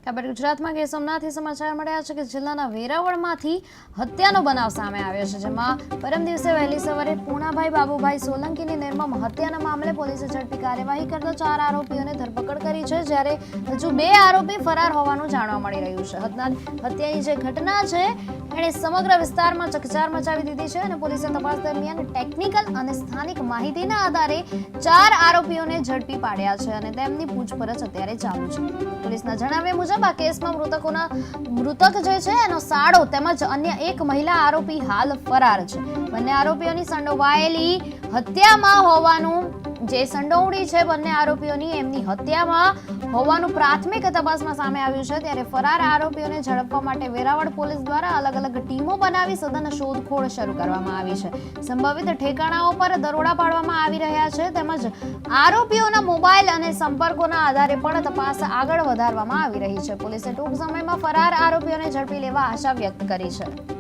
ખબર ગુજરાતમાં ગીર સોમનાથથી સમાચાર મળ્યા છે કે જિલ્લાના વેરાવળમાંથી હત્યાનો બનાવ સામે આવ્યો છે, જેમાં પરમ દિવસે વહેલી સવારે પૂનાભાઈ બાબુભાઈ સોલંકીની નિર્મમ હત્યાના મામલે પોલીસે ઝડપી કાર્યવાહી કરતા 4 આરોપીઓને ધરપકડ કરી છે, જ્યારે હજુ 2 આરોપી ફરાર હોવાનું જાણવા મળી રહ્યું છે। હત્યાની જે ઘટના છે એણે સમગ્ર વિસ્તારમાં ચકચાર મચાવી દીધી છે અને પોલીસે તપાસ દરમિયાન ટેકનિકલ અને સ્થાનિક માહિતીના આધારે 4 આરોપીઓને ઝડપી પાડ્યા છે અને તેમની પૂછપરછ અત્યારે ચાલુ છે। પોલીસના જણાવ્યા મુજબ આ કેસમાં મૃતક જે છે એનો સાળો તેમજ અન્ય એક મહિલા આરોપી હાલ ફરાર છે। બંને આરોપીઓની સંડોવાયેલી હત્યામાં હોવાનું જે સંડોવણી છે બંને આરોપીઓની એમની હત્યામાં હોવાનું પ્રાથમિક તપાસમાં સામે આવ્યું છે, ત્યારે ફરાર આરોપીઓને ઝડપવા માટે વેરાવળ પોલીસ દ્વારા અલગ અલગ ટીમો બનાવી સઘન શોધખોળ શરૂ કરવામાં આવી છે। સંભવિત ઠેકાણાઓ પર દરોડા પાડવામાં આવી રહ્યા છે તેમજ આરોપીઓના મોબાઈલ અને સંપર્કોના આધારે પણ તપાસ આગળ વધારવામાં આવી રહી છે। પોલીસે ટૂંક સમયમાં ફરાર આરોપીઓને ઝડપી લેવા આશા વ્યક્ત કરી છે।